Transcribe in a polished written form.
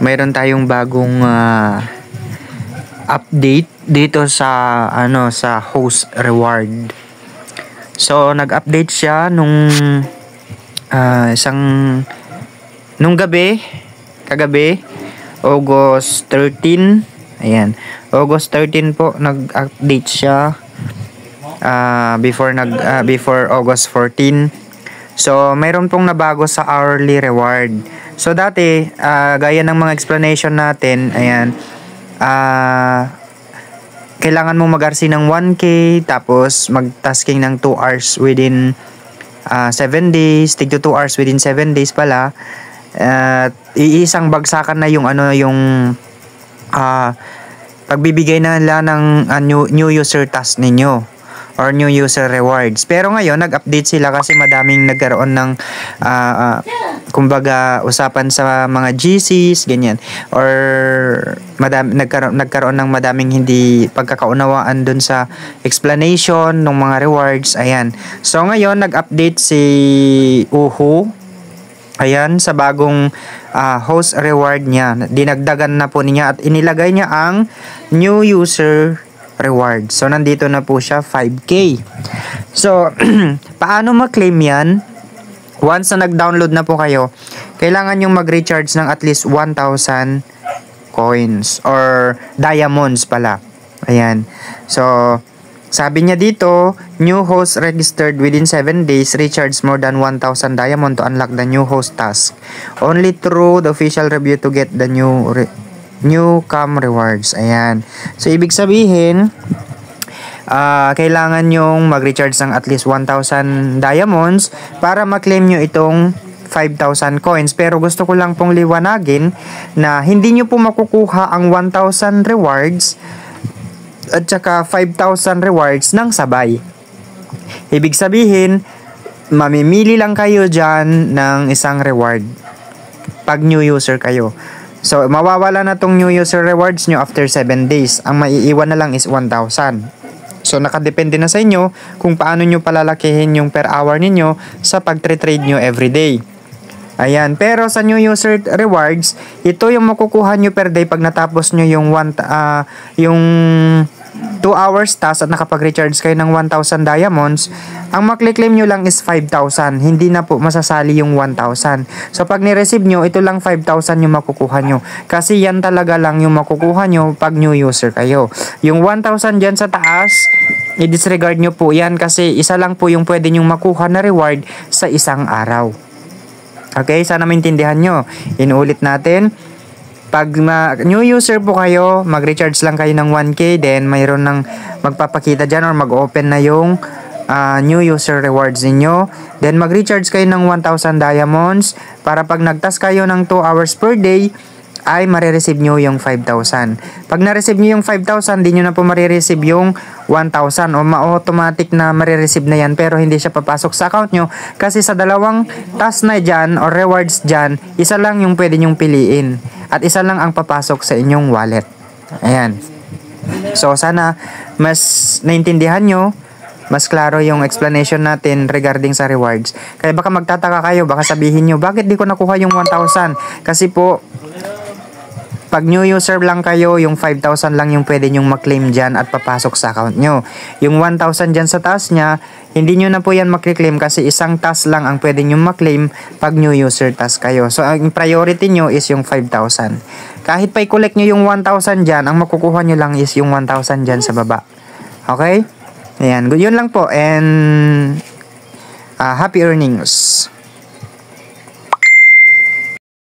mayroon tayong bagong update dito sa sa host reward. So nag-update siya nung kagabi, August 13. Ayan, August 13 po nag-update siya before August 14. So mayroon pong nabago sa hourly reward. So dati, gaya ng mga explanation natin, ayan, kailangan mong mag-RC ng 1K, tapos mag-tasking ng 2 hours within 7 days, tig to 2 hours within 7 days pala. Iisang bagsakan na yung pagbibigay na nila ng new user task ninyo or new user rewards. Pero ngayon nag-update sila kasi madaming nagkaroon ng kumbaga usapan sa mga GCs ganyan, or nagkaroon ng madaming hindi pagkakaunawaan dun sa explanation ng mga rewards. Ayan, so ngayon nag-update si Uhu, ayan, sa bagong host reward niya. Dinagdagan na po niya at inilagay niya ang new user reward. So nandito na po siya, 5K. So paano ma-claim yan? Once na nag-download na po kayo, kailangan yung mag-recharge ng at least 1,000 coins or diamonds pala. Ayan. So sabi niya dito, new host registered within 7 days, recharge more than 1,000 diamond to unlock the new host task. Only through the official review to get the new cam rewards. Ayan. So ibig sabihin, kailangan yung mag-recharge ng at least 1,000 diamonds para ma-claim nyo itong 5,000 coins. Pero gusto ko lang pong liwanagin na hindi nyo po makukuha ang 1,000 rewards at saka 5,000 rewards ng sabay. Ibig sabihin, mamimili lang kayo dyan ng isang reward pag new user kayo. So mawawala na tong new user rewards nyo after 7 days. Ang maiiwan na lang is 1,000. So nakadepende na sa inyo kung paano nyo palalakihin yung per hour ninyo sa pag-trade nyo everyday. Ayan, pero sa new user rewards, ito yung makukuha nyo per day pag natapos nyo yung 2 hours task at nakapag-recharge kayo ng 1,000 diamonds. Ang makli-claim nyo lang is 5,000. Hindi na po masasali yung 1,000. So pag ni-receive nyo, ito lang 5,000 yung makukuha nyo. Kasi yan talaga lang yung makukuha nyo pag new user kayo. Yung 1,000 dyan sa taas, i-disregard nyo po yan kasi isa lang po yung pwede nyong makuha na reward sa isang araw. Okay, sana maintindihan nyo. Inuulit natin. Pag new user po kayo, mag-recharge lang kayo ng 1K, then mayroon ng magpapakita dyan or mag-open na yung new user rewards ninyo. Then mag-recharge kayo ng 1,000 diamonds para pag nag-task kayo ng 2 hours per day, ay marireceive nyo yung 5,000. Pag na-receive nyo yung 5,000, di nyo na po marireceive yung 1,000 o ma-automatic na marireceive na yan pero hindi siya papasok sa account nyo kasi sa dalawang task na dyan or rewards dyan, isa lang yung pwede nyong piliin at isa lang ang papasok sa inyong wallet. Ayan. So sana mas naintindihan nyo, mas klaro yung explanation natin regarding sa rewards. Kaya baka magtataka kayo, baka sabihin nyo, bakit di ko nakuha yung 1,000? Kasi po, pag new user lang kayo, yung 5,000 lang yung pwede nyong maklaim dyan at papasok sa account nyo. Yung 1,000 dyan sa task nya, hindi nyo na po yan maklaim kasi isang task lang ang pwede nyong maklaim pag new user task kayo. So, ang priority nyo is yung 5,000. Kahit pa i-collect nyo yung 1,000 dyan, ang makukuha nyo lang is yung 1,000 dyan sa baba. Okay? Ayan, yun lang po. And happy earnings.